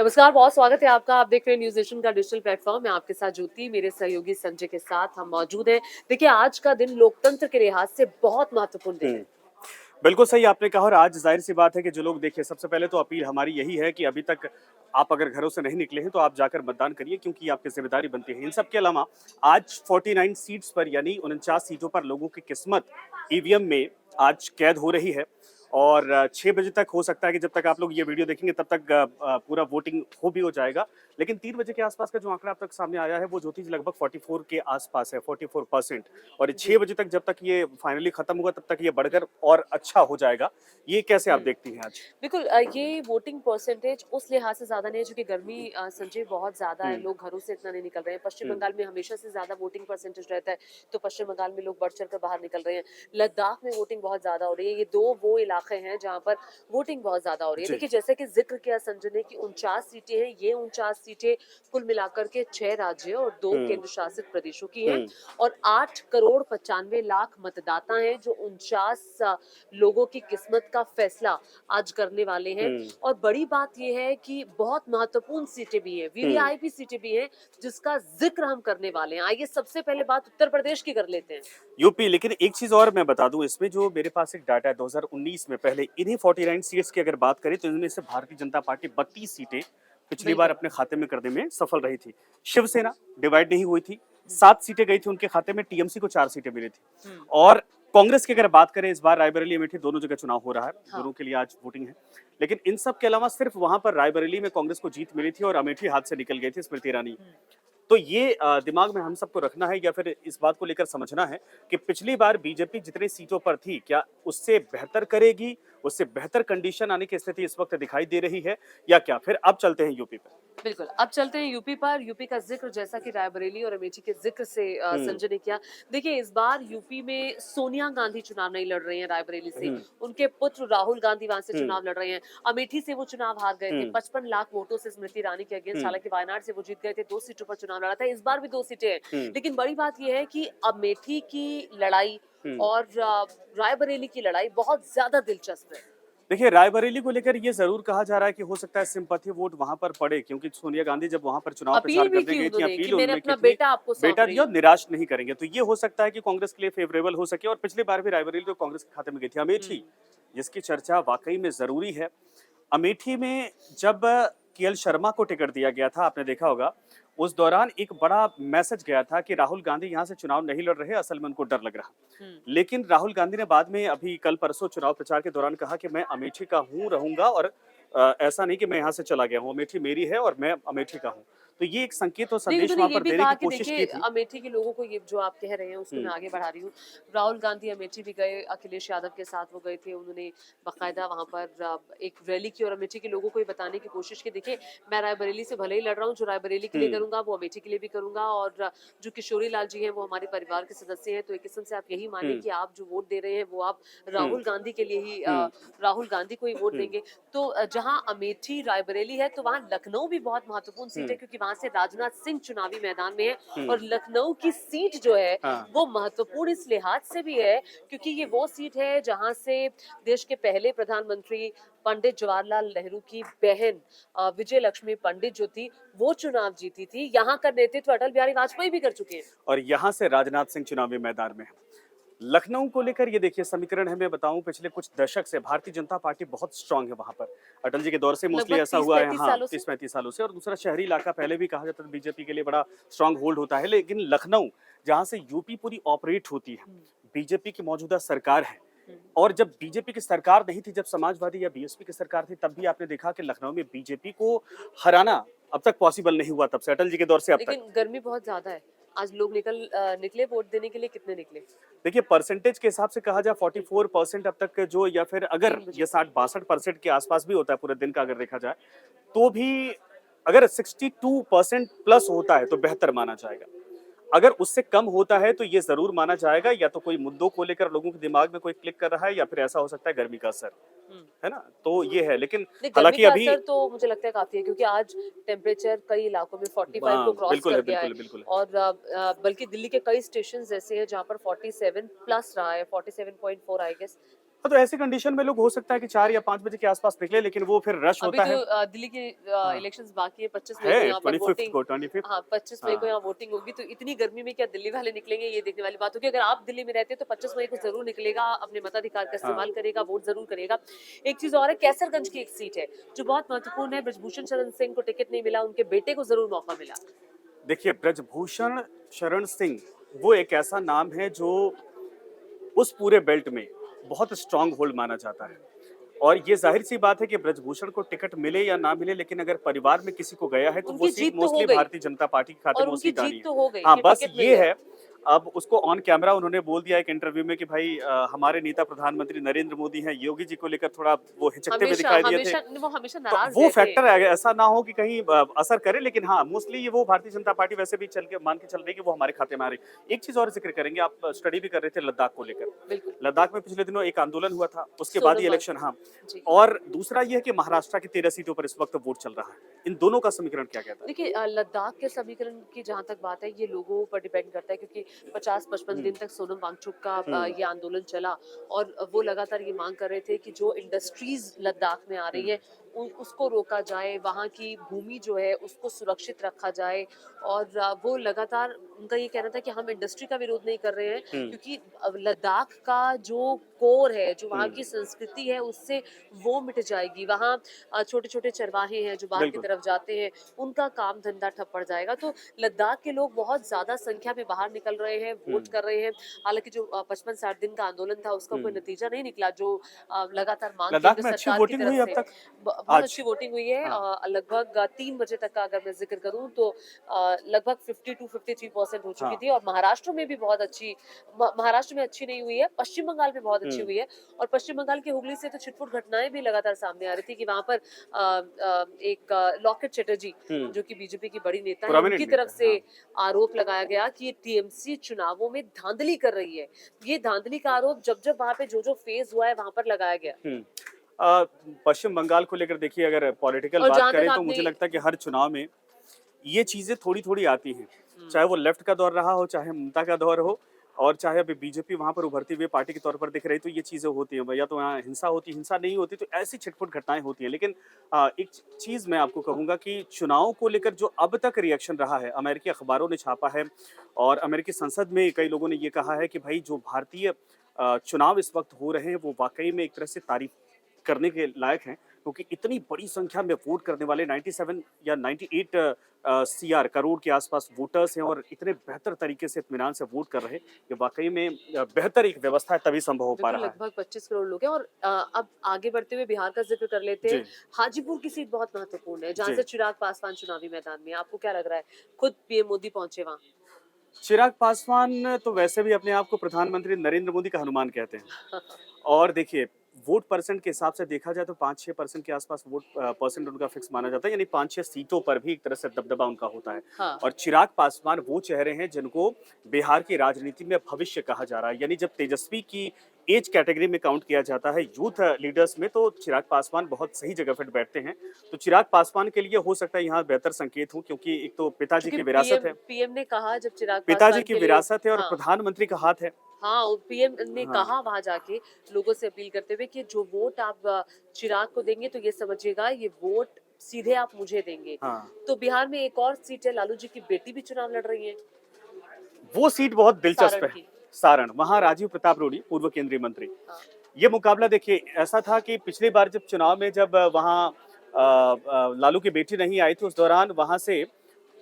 नमस्कार, बहुत स्वागत है आपका। आप देख रहे हैं न्यूज़ एशियन का डिजिटल प्लेटफॉर्म। मैं आपके साथ ज्योति, मेरे सहयोगी संजय के साथ हम मौजूद हैं। देखिए, आज का दिन लोकतंत्र के लिहाज से बहुत महत्वपूर्ण दिन है। बिल्कुल सही आपने कहा और आज ज़ाहिर-सी बात है कि जो लोग देखिए सबसे पहले तो अपील हमारी यही है कि अभी तक आप अगर घरों से नहीं निकले हैं तो आप जाकर मतदान करिए क्योंकि आपकी ज़िम्मेदारी बनती है। इन सब के अलावा आज 49 सीट्स पर यानी 49 सीटों पर लोगों की किस्मत ईवीएम में आज कैद हो रही है और 6 बजे तक हो सकता है कि जब तक आप लोग ये वीडियो देखेंगे तब तक पूरा वोटिंग हो जाएगा। लेकिन 3 बजे के आस-पास का जो आंकड़ा अब तक सामने आया है वो ज्योति जी लगभग 44 के आस-पास है, 44% और 6 बजे तक जब तक ये फाइनली खत्म होगा तब तक ये बढ़कर और अच्छा हो जाएगा। ये कैसे आप हुँ। देखती हैं आज? बिल्कुल ये वोटिंग परसेंटेज उस लिहाज से ज़्यादा नहीं है क्योंकि गर्मी संजय बहुत ज़्यादा है, हुँ, लोग घरों से इतना नहीं निकल रहे हैं। पश्चिम हुँ, बंगाल में हमेशा से ज़्यादा वोटिंग परसेंटेज रहता है, तो पश्चिम बंगाल में लोग बढ़-चढ़ कर बाहर निकल रहे हैं। लद्दाख में वोटिंग बहुत ज़्यादा हो रही है। ये 2 वो इलाके हैं जहाँ पर वोटिंग बहुत ज़्यादा हो रही है। जी। देखिए, जैसे कि ज़िक्र किया संजय ने कि 49 सीटें हैं, ये 49 सीटें कुल मिलाकर के 6 राज्य और 2 हुँ, केंद्र शासित प्रदेशों की हैं हुँ, और 8 करोड़ 95 लाख मतदाता हैं जो 49 लोगों की किस्मत का फैसला आज करने वाले हैं। हुँ, और बड़ी बात ये है कि बहुत महत्वपूर्ण सीटें भी हैं, हुँ। वीवीआईपी सीटें भी हैं, जिसका ज़िक्र हम करने वाले हैं। आइए सबसे पहले बात उत्तर प्रदेश की कर लेते हैं। यूपी लेकिन एक चीज़ और मैं बता दूँ इसमें जो मेरे पास एक डाटा है 2019 में पहले इन्हीं 49 सीट्स की अगर बात करें तो इनमें से भारतीय जनता पार्टी 32 सीटें पिछली बार बिल्कुल। अपने खाते में करने में सफल रही थी। शिवसेना डिवाइड नहीं हुई थी, 7 सीटें गई थी उनके खाते में, टीएमसी को 4 सीटें मिली थी। हुँ, और कांग्रेस की अगर बात करें इस बार रायबरेली, अमेठी दोनों जगह चुनाव हो रहा है, हाँ। दोनों के लिए आज वोटिंग है। लेकिन इन सब के अलावा सिर्फ वहाँ पर रायबरेली में कांग्रेस को जीत मिली थी और अमेठी हाथ से निकल गई थी स्मृति ईरानी। हुँ। तो ये दिमाग में हम सबको रखना है या फिर इस बात को लेकर समझना है कि पिछली बार बीजेपी जितनी सीटों पर थी, क्या उससे बेहतर करेगी? उससे बेहतर कंडीशन आने की स्थिति इस वक्त दिखाई दे रही है या क्या? फिर अब चलते हैं यूपी पे। बिल्कुल, अब चलते हैं यूपी पर। यूपी का ज़िक्र जैसा कि रायबरेली और अमेठी के ज़िक्र से हुँ, संजय ने किया। देखिए, इस बार यूपी में सोनिया गांधी चुनाव नहीं लड़ रही हैं रायबरेली से। हुँ, उनके पुत्र राहुल गांधी वहाँ से हुँ, चुनाव लड़ रहे हैं। अमेठी से वो चुनाव हार गए थे। हुँ, 55 लाख वोटों से स्मृति ईरानी के अगेंस्ट, हुँ, हालाँकि वायनाड से वो जीत गए थे। 2 सीटों पर चुनाव लड़ा था। इस बार भी 2 सीटें हैं। हुँ, लेकिन बड़ी बात ये है कि अमेठी की लड़ाई हुँ। और रायबरेली की लड़ाई बहुत ज़्यादा दिलचस्प है। देखिए, रायबरेली को लेकर ये ज़रूर कहा जा रहा है कि हो सकता है सिंपैथी वोट वहाँ पर पड़े क्योंकि सोनिया गांधी जब वहाँ पर चुनाव प्रचार अपील भी करने की गई थी, उन्होंने कि अपील मैंने उन्होंने की अपना थी, बेटा आपको सौंप बेटा रही दिया और हूँ। निराश नहीं करेंगे। तो ये हो सकता है कि कांग्रेस के लिए फेवरेबल हो सके और पिछली बार भी रायबरेली तो कांग्रेस के खाते में गई थी। अमेठी, हुँ। जिसकी चर्चा वाक़ई में ज़रूरी है। अमेठी में जब केएल शर्मा को टिकट दिया गया था, आपने देखा होगा, उस दौरान एक बड़ा मैसेज गया था कि राहुल गांधी यहाँ से चुनाव नहीं लड़ रहे, असल में उनको डर लग रहा। हुँ। लेकिन राहुल गांधी ने बाद में अभी कल-परसों चुनाव प्रचार के दौरान कहा कि मैं अमेठी का हूँ, रहूँगा और ऐसा नहीं कि मैं यहाँ से चला गया हूँ, अमेठी मेरी है और मैं अमेठी का हूँ। तो ये एक संकेत और नहीं, संदेश उन्होंने वहाँ ये पर भी देने कहा की कि कोशिश देखिए की थी। अमेठी के लोगों को ये जो आप कह रहे हैं उसको हुँ, मैं आगे बढ़ा रही हूँ। राहुल गांधी अमेठी भी गए, अखिलेश यादव के साथ वो गए थे। उन्होंने बाकायदा वहाँ पर एक रैली की और अमेठी के लोगों को ये बताने की कोशिश की देखिए मैं रायबरेली से भले ही लड़ रहा हूँ, जो रायबरेली के लिए हुँ, करूँगा वो अमेठी के लिए भी करूँगा और जो किशोरी लाल जी हैं वो हमारे परिवार के सदस्य हैं। तो एक किस्म से आप यही मानिए हुँ, कि आप जो वोट दे रहे हैं वो आप हुँ, राहुल गांधी के लिए ही हुँ, राहुल गांधी को ही वोट हुँ, देंगे। तो जहाँ अमेठी रायबरेली है तो वहाँ लखनऊ भी बहुत महत्वपूर्ण सीट है हुँ, क्योंकि वहाँ से राजनाथ सिंह चुनावी मैदान में है हुँ, और लखनऊ की सीट जो है हाँ, वो महत्वपूर्ण इस लिहाज से भी है क्योंकि ये वो सीट है जहां से देश के पहले प्रधानमंत्री पंडित जवाहरलाल नेहरू की बहन विजय लक्ष्मी पंडित जो थी वो चुनाव जीती थी। यहाँ का नेतृत्व अटल बिहारी वाजपेयी भी कर चुके हैं। और यहाँ से राजनाथ सिंह चुनावी मैदान में हैं। लखनऊ को लेकर ये देखिए समीकरण है मैं बताऊं पिछले कुछ दशक से भारतीय जनता पार्टी बहुत स्ट्रांग है वहां पर। अटल जी के दौर से मोस्टली लगभग ऐसा तीस हुआ है, पैंतीस हाँ, सालों से 30-35 सालों से। और दूसरा शहरी इलाका पहले भी कहा जाता था बीजेपी के लिए बड़ा स्ट्रांग होल्ड होता है, लेकिन लखनऊ जहां से यूपी पूरी ऑपरेट होती है, हम्म, बीजेपी की मौजूदा सरकार है। हम्म। और जब बीजेपी की सरकार नहीं थी, जब समाजवादी या बीएसपी की सरकार थी, तब भी आपने देखा कि लखनऊ में बीजेपी को हराना अब तक पॉसिबल नहीं हुआ, तब से अटल जी के दौर से अब तक। लेकिन गर्मी बहुत ज्यादा है। आज लोग निकले वोट देने के लिए कितने निकले? देखिए परसेंटेज के हिसाब से कहा जाए 44% अब तक के जो, या फिर अगर 3 बजे। ये 60-62% के आसपास भी होता है पूरे दिन का अगर देखा जाए, तो भी अगर 62% प्लस होता है तो बेहतर माना जाएगा। अगर उससे कम होता है तो ये ज़रूर माना जाएगा या तो कोई मुद्दों को लेकर लोगों के दिमाग में कोई क्लिक कर रहा है या फिर ऐसा हो सकता है गर्मी का असर, हम्म। है ना? तो ये है, लेकिन नहीं, गर्मी हालाँकि का अभी असर तो मुझे लगता है काफ़ी है क्योंकि आज टेम्परेचर कई इलाकों में 45 को हाँ, क्रॉस बिल्कुल कर है, गया है बिल्कुल है, बिल्कुल है। और बल्कि दिल्ली के कई स्टेशंस ऐसे हैं जहाँ पर 47 प्लस रहा है, 47.4 आई गेस। तो ऐसे कंडीशन में लोग हो सकता है कि 4 या 5 बजे के आसपास निकले, लेकिन वो फिर रश अभी होता तो है। दिल्ली के हाँ, इलेक्शंस बाकी है, 25 मई को है यहाँ पर 25th वोटिंग। को, 25th। हाँ, 25 मई को हाँ, यहाँ वोटिंग होगी, तो इतनी गर्मी में क्या दिल्ली वाले निकलेंगे, ये देखने वाली बात होगी। अगर आप दिल्ली में रहते हैं तो 25 मई को जरूर निकलेगा, अपने मताधिकार का हाँ। इस्तेमाल करेगा, वोट जरूर करेगा। एक चीज और है, कैसरगंज की एक सीट है जो बहुत महत्वपूर्ण है। ब्रजभूषण शरण सिंह को टिकट नहीं मिला, उनके बेटे को जरूर मौका मिला। देखिए, ब्रजभूषण शरण सिंह वो एक ऐसा नाम है जो उस पूरे बेल्ट में बहुत स्ट्रांग होल्ड माना जाता है। और ये जाहिर सी बात है कि ब्रजभूषण को टिकट मिले या ना मिले, लेकिन अगर परिवार में किसी को गया है तो वो उनकी सीट जीत तो हो मोस्टली गई, भारतीय जनता पार्टी के खाते और में वो उनकी सीट आनी जीत है। तो हो गई हाँ, कि बस टिकट मिल ये गया। है, अब उसको ऑन कैमरा उन्होंने बोल दिया एक इंटरव्यू में कि भाई हमारे नेता प्रधानमंत्री नरेंद्र मोदी हैं, योगी जी को लेकर थोड़ा वो हिचकते हुए हमेशा दिखाई दिए थे। हमेशा वो हमेशा तो नाराज वो रहते फैक्टर हैं। है, ऐसा ना हो कि कहीं असर करे, लेकिन हाँ मोस्टली ये वो भारतीय जनता पार्टी वैसे भी चल के मान के चल रही है कि वो हमारे खाते में आ रही। एक चीज और जिक्र करेंगे, आप स्टडी भी कर रहे थे लद्दाख को लेकर। बिल्कुल। लद्दाख में पिछले दिनों एक आंदोलन हुआ था, उसके बाद सोनम ही वांग। इलेक्शन। हाँ, जी। और दूसरा ये है कि महाराष्ट्र की 13 सीटों पर इस वक्त वोट चल रहा है। इन दोनों का समीकरण क्या कहता है? देखिए, लद्दाख के समीकरण की जहाँ तक बात है, ये लोगों पर डिपेंड करता है, क्योंकि 50-55 दिन हम्म, तक सोनम वांगचुक का हम्म, ये आंदोलन चला, और वो लगातार ये मांग कर रहे थे कि जो इंडस्ट्रीज लद्दाख में आ रही हम्म, हैं उसको रोका जाए, वहाँ की भूमि जो है उसको सुरक्षित रखा जाए। और वो लगातार उनका ये कहना था कि हम इंडस्ट्री का विरोध नहीं कर रहे हैं, हम्म, क्योंकि अब लद्दाख का जो कोर है, जो वहाँ हम्म, की संस्कृति है, उससे वो मिट जाएगी। वहाँ छोटे छोटे चरवाहे हैं जो बाहर की बिल्कुल। तरफ जाते हैं, उनका काम धंधा ठप पड़ जाएगा। तो लद्दाख के लोग बहुत ज्यादा संख्या में बाहर निकल रहे हैं, वोट हम्म, कर रहे हैं। हालांकि जो 55-60 दिन का आंदोलन था, उसका कोई हम्म। नतीजा नहीं निकला, जो लगातार मांग लद्दाख केंद्र में अच्छी सरकार की वोटिंग तरफ हुई अब से। तक बहुत आज। अच्छी वोटिंग हुई है। हाँ, लगभग 3 बजे तक का अगर मैं जिक्र करूं तो लगभग 52-53% हो चुकी हाँ, थी। और महाराष्ट्र में भी बहुत अच्छी, महाराष्ट्र में अच्छी नहीं हुई है, पश्चिम बंगाल में बहुत अच्छी हम्म, हुई है। और पश्चिम बंगाल के हुगली से तो छिटपुट घटनाएं भी लगातार सामने आ रही थी कि वहां पर एक लॉकेट चटर्जी, हम्म। जो कि बीजेपी की बड़ी नेता है, प्रोमिनेंट उनकी तरफ नेता है, से हाँ। आरोप लगाया गया कि टीएमसी चुनावों में धांधली कर रही है। ये धांधली का आरोप जब जब वहां पे जो जो फेज हुआ है वहां पर लगाया गया। हम्म। अ, पश्चिम बंगाल को लेकर देखिए, अगर पॉलिटिकल और बात जहां तक करें तो आपने। मुझे लगता है कि हर चुनाव में ये चीजें थोड़ी थोड़ी आती हैं। हम्म। चाहे वो लेफ्ट का दौर रहा हो, चाहे ममता का दौर हो, और चाहे अभी बीजेपी वहां पर उभरती हुई पार्टी के तौर पर दिख रही, तो ये चीजें होती हैं। या तो वहाँ हिंसा होती, हिंसा नहीं होती, तो ऐसी छिटपुट घटनाएं होती हैं। लेकिन एक चीज मैं आपको कहूंगा कि चुनाव को लेकर जो अब तक रिएक्शन रहा है, अमेरिकी अखबारों ने छापा है और अमेरिकी संसद में कई लोगों ने ये कहा है कि भाई जो भारतीय चुनाव इस वक्त हो रहे हैं वो वाकई में एक तरह से तारीफ करने के लायक हैं, क्योंकि इतनी बड़ी संख्या में वोट करने वाले 97 या 98 सीआर करोड़ के आसपास वोटर्स हैं, और इतने बेहतर तरीके से इत्मीनान से वोट कर रहे हैं, ये वाकई में बेहतर एक व्यवस्था है, तभी संभव हो पा बिल्कुल, रहा है। लगभग 25 करोड़ लोग हैं। और अब आगे बढ़ते हुए बिहार का जिक्र कर लेते हैं। जी, हाजीपुर की सीट बहुत महत्वपूर्ण है, जहां जी। से चिराग पासवान चुनावी मैदान में हैं। आपको क्या लग रहा है? खुद पीएम मोदी पहुंचे वहां। चिराग पासवान तो वैसे भी अपने आप को प्रधानमंत्री नरेंद्र मोदी का हनुमान कहते हैं। और देखिए, वोट परसेंट के हिसाब से देखा जाए तो 5-6% के आसपास वोट परसेंट उनका फिक्स माना जाता है, यानी 5-6 सीटों पर भी एक तरह से दबदबा उनका होता है। हाँ। और चिराग पासवान वो चेहरे हैं जिनको बिहार की राजनीति में भविष्य कहा जा रहा है, यानी जब तेजस्वी की एज कैटेगरी में काउंट किया जाता है यूथ लीडर्स में, तो चिराग पासवान बहुत सही जगह फिट बैठते हैं। तो चिराग पासवान के लिए हो सकता है यहाँ बेहतर संकेत हो, क्योंकि एक तो पिताजी क्योंकि की विरासत पीएम है, पीएम ने कहा जब चिराग पिताजी पासवान की के लिए। विरासत है और हाँ। प्रधानमंत्री का हाथ है। हाँ, और पीएम ने हाँ, कहा वहां जाके लोगों से अपील करते हुए कि जो वोट आप चिराग को देंगे तो ये समझिएगा, ये वोट सीधे आप मुझे देंगे। हाँ। तो बिहार में एक और सीट है, लालू जी की बेटी भी चुनाव लड़ रही है, वो सीट बहुत दिलचस्प सारण है, की। सारण। वहाँ राजीव प्रताप रूडी, पूर्व केंद्रीय मंत्री। हाँ। ये मुकाबला देखिए ऐसा था कि पिछली बार जब चुनाव में जब वहाँ लालू की बेटी नहीं आई थी, उस दौरान वहाँ से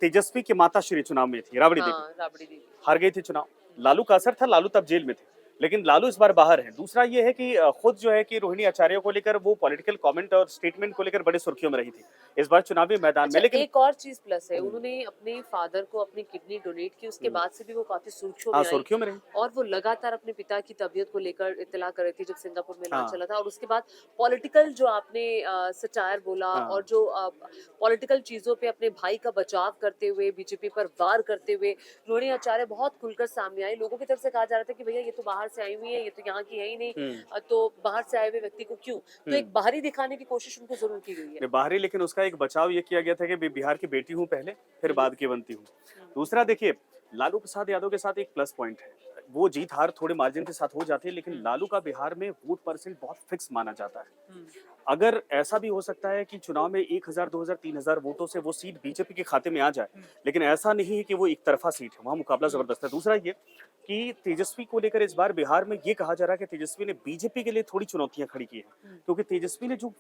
तेजस्वी की माताश्री चुनाव में थी, राबड़ी देवी, हाँ, राबड़ी देवी। हार गई थी चुनाव। हम्म। लालू का असर था, लालू तब जेल में थे, लेकिन लालू इस बार बाहर है। दूसरा ये है कि खुद जो है कि रोहिणी आचार्य को लेकर वो पॉलिटिकल कमेंट और स्टेटमेंट को लेकर बड़े सुर्खियों में रही थी इस बार चुनावी मैदान अच्छा, में, लेकिन एक और चीज प्लस है, हम्म, उन्होंने अपने फादर को अपनी किडनी डोनेट की, उसके हम्म, बाद से भी वो काफी सुर्खियों हाँ में आई। सुर्खियों में रही। और वो लगातार अपने पिता की तबीयत को लेकर इत्तला कर रही थी जब सिंगापुर में इलाज हाँ, चला था। और उसके बाद पॉलिटिकल जो आपने सटायर बोला, हाँ, और जो पॉलिटिकल चीजों पे अपने भाई का बचाव करते हुए, बीजेपी पर वार करते हुए रोहिणी आचार्य बहुत खुलकर सामने आई। लोगों की तरफ से कहा जा रहा था कि भैया ये तो बाहर से आई हुई है, ये तो यहाँ की है ही नहीं, हम्म, तो बाहर से आए हुए व्यक्ति को क्यों। तो हम्म। एक बाहरी दिखाने की कोशिश उनको जरूर की गई है। नहीं, बाहरी, लेकिन उसका एक बचाव ये किया गया था कि मैं बिहार की बेटी हूँ पहले, फिर हम्म। बाद की बनती हूँ। दूसरा देखिए, लालू प्रसाद यादव के साथ एक प्लस पॉइंट है, वो जीत हार थोड़े मार्जिन के साथ हो जाती है, लेकिन लालू का बिहार में वोट परसेंट बहुत फिक्स माना जाता है। अगर ऐसा भी हो सकता है कि चुनाव में 1000, 2000, 3000 वोटों से वो सीट बीजेपी के खाते में आ जाए, लेकिन ऐसा नहीं है कि वो एक तरफा सीट है, वहां मुकाबला जबरदस्त है। दूसरा ये कि तेजस्वी को लेकर इस बार बिहार में ये कहा जा रहा है कि तेजस्वी ने बीजेपी के लिए थोड़ी चुनौतियां खड़ी की हैं, क्योंकि तेजस्वी ने जो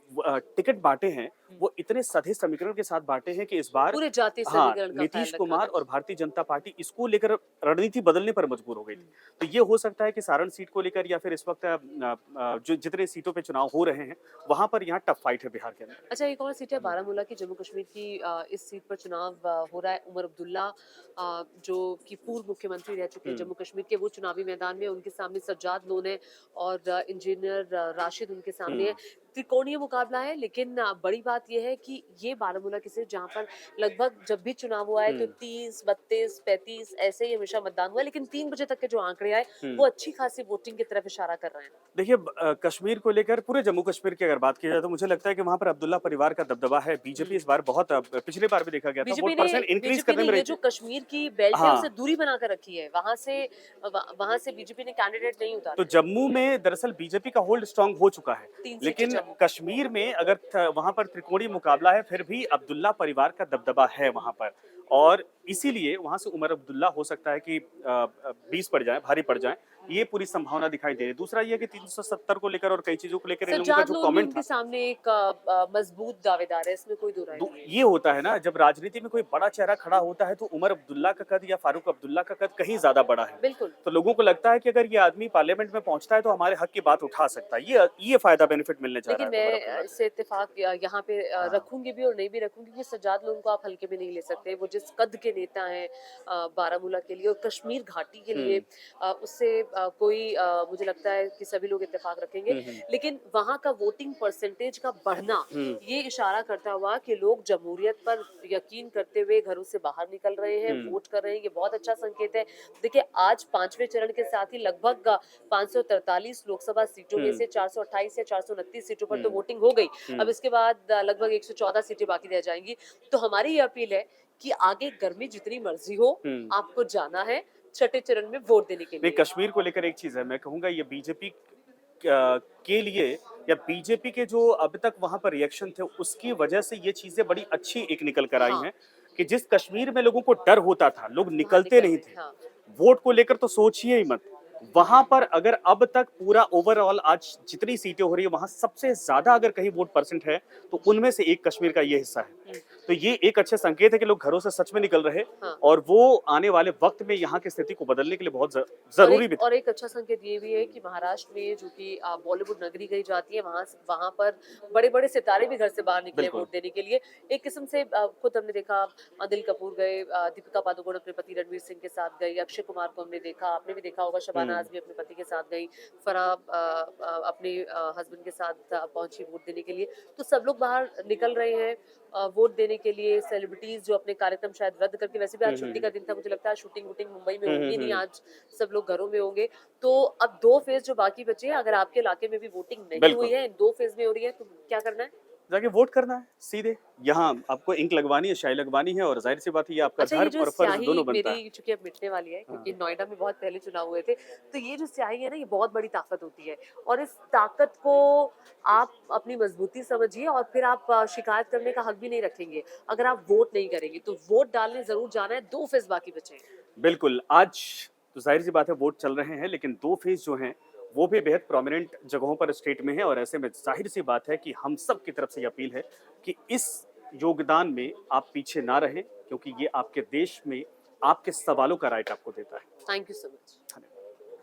टिकट बांटे हैं वो इतने सधे समीकरण के साथ बांटे हैं कि इस बार पूरे जाति हाँ, समीकरण का ख्याल नीतीश रखा कुमार गया। और भारतीय जनता पार्टी इसको लेकर रणनीति बदलने पर मजबूर हो गई थी। तो ये हो सकता है कि सारण सीट को लेकर या फिर इस वक्त जो जितने सीटों पे चुनाव हो रहे हैं वहां पर यहाँ टफ फाइट है बिहार के अंदर। अच्छा, एक और सीट है बारामूला की, जम्मू कश्मीर की। इस सीट पर चुनाव हो रहा है। उमर अब्दुल्ला जो कि पूर्व मुख्यमंत्री रह चुके हैं जम्मू कश्मीर के, वो चुनावी मैदान में। उनके सामने सज्जाद लोन है और इंजीनियर राशिद उनके सामने है। त्रिकोणीय मुकाबला है, लेकिन बड़ी बात यह है कि ये बारामूला की सीट जहाँ पर लगभग जब भी चुनाव हुआ है तो 30, 32, 35 ऐसे ही हमेशा मतदान हुआ है, लेकिन 3 बजे तक के जो आंकड़े आए वो अच्छी खासी वोटिंग की तरफ इशारा कर रहे हैं। देखिए कश्मीर को लेकर पूरे जम्मू कश्मीर की अगर बात की जाए तो मुझे लगता है कि वहां पर अब्दुल्ला परिवार का दबदबा है। बीजेपी इस बार बहुत पिछले बार भी देखा गया था बीजेपी वोट ने परसेंट इंक्रीज बीजेपी करने ने में ये रही जो थी। कश्मीर की बेल्ट है हाँ, उसे दूरी बनाकर रखी है, वहां से बीजेपी ने कैंडिडेट नहीं तो उतारे। जम्मू में दरअसल बीजेपी का होल्ड स्ट्रांग हो चुका है, 3 सीटें लेकिन जम्मू। कश्मीर में अगर वहां पर त्रिकोणीय मुकाबला है फिर भी अब्दुल्ला परिवार का दबदबा है वहां पर, और इसीलिए वहां से उमर अब्दुल्ला हो सकता है कि 20 पड़ जाए, भारी पड़ जाए, ये पूरी संभावना दिखाई दे रही है। दूसरा ये कि 370 को लेकर और कई चीजों को लेकर इन लोगों का सज्जाद जो लोन भी कमेंट उनके था, सामने एक मजबूत दावेदार है, इसमें कोई दो राय नहीं है। ये होता है ना जब राजनीति में कोई बड़ा चेहरा खड़ा होता है तो उमर अब्दुल्ला का कद या फारूक अब्दुल्ला का कद कहीं ज्यादा बड़ा है। बिल्कुल। तो लोगों को लगता है कि अगर ये आदमी पार्लियामेंट में पहुंचता है तो हमारे हक की बात उठा सकता है, ये फायदा बेनिफिट मिलने जा रहा लेकिन है उमर मैं अब्दुल्ला इससे इत्तेफाक यहाँ पे को। रखूंगी भी और नहीं भी रखूंगी, क्योंकि सज्जाद लोन को आप हल्के में नहीं ले सकते। वो जिस कद के नेता हैं बारामूला के लिए और कश्मीर घाटी के लिए, उससे कोई मुझे लगता है कि सभी लोग इत्तेफाक रखेंगे। लेकिन वहाँ का वोटिंग परसेंटेज का बढ़ना ये इशारा करता हुआ कि लोग जमहूरियत पर यकीन करते हुए घरों से बाहर निकल रहे हैं, वोट कर रहे हैं, ये बहुत अच्छा संकेत है। देखिए, आज 5वें चरण के साथ ही लगभग 543 लोकसभा सीटों में से 428 या 429 सीटों पर तो वोटिंग हो गई। अब इसके बाद लगभग 114 सीटें बाकी रह जाएंगी। तो हमारी ये अपील है कि आगे गर्मी जितनी मर्जी हो, आपको जाना है छठे चरण में वोट देने के नहीं, लिए। कश्मीर को लेकर एक चीज है, मैं कहूंगा ये बीजेपी के लिए या बीजेपी के जो अब तक वहां पर रिएक्शन थे उसकी वजह से ये चीजें बड़ी अच्छी एक निकल कर आई हाँ। हैं कि जिस कश्मीर में लोगों को डर होता था, लोग वहाँ निकलते नहीं थे, हाँ। वोट को लेकर तो सोचिए ही मत। वहां पर अगर अब तक पूरा ओवरऑल आज जितनी सीटें हो रही है वहां सबसे ज्यादा अगर कहीं वोट परसेंट है तो उनमें से एक कश्मीर का ये हिस्सा है। तो ये एक अच्छा संकेत है कि लोग घरों से सच में निकल रहे हाँ। और वो आने वाले वक्त में यहाँ की स्थिति को बदलने के लिए बहुत जरूरी भी था। और एक अच्छा संकेत ये भी है कि महाराष्ट्र में जो कि बॉलीवुड नगरी कही जाती है, वहां पर बड़े बड़े सितारे भी घर से बाहर निकले बिल्कुल। वोट देने के लिए। एक किस्म से खुद हमने देखा, अनिल कपूर गए, दीपिका पादुकोण अपने पति रणवीर सिंह के साथ गई, अक्षय कुमार को हमने देखा, आपने भी देखा होगा, शबाना आजमी अपने पति के साथ गई, फराह अपने हस्बैंड के साथ पहुंची वोट देने के लिए। तो सब लोग बाहर निकल रहे हैं वोट देने के लिए। सेलिब्रिटीज जो अपने कार्यक्रम शायद रद्द करके, वैसे भी आज छुट्टी का दिन था, मुझे लगता है शूटिंग वूटिंग मुंबई में होंगी नहीं, आज सब लोग घरों में होंगे। तो अब 2 फेज जो बाकी बचे हैं, अगर आपके इलाके में भी वोटिंग नहीं बिल्कुल। हुई है, इन 2 फेज में हो रही है, तो क्या करना है? जाके वोट करना है सीधे। यहाँ आपको इंक लगवानी है, स्याही लगवानी है और जाहिर सी बात है ये आपका अच्छा, ये धर्म जो और फर्ज स्याही दोनों बनता है। मेरी चूंकि अब मिटने वाली है, क्योंकि नोएडा में बहुत पहले चुनाव हुए थे, तो ये जो स्याही है ना, ये बहुत बड़ी ताकत होती है और इस ताकत को आप अपनी मजबूती समझिए और फिर आप शिकायत करने का हक भी नहीं रखेंगे अगर आप वोट नहीं करेंगे। तो वोट डालने जरूर जाना है, 2 फेज बाकी बचे हैं। बिल्कुल, आज तो जाहिर सी बात है वोट चल रहे हैं, लेकिन 2 फेज जो हैं वो भी बेहद प्रोमिनेंट जगहों पर स्टेट में है और ऐसे में जाहिर सी बात है कि हम सब की तरफ से ये अपील है कि इस योगदान में आप पीछे ना रहें, क्योंकि ये आपके देश में आपके सवालों का राइट आपको देता है। Thank you so much.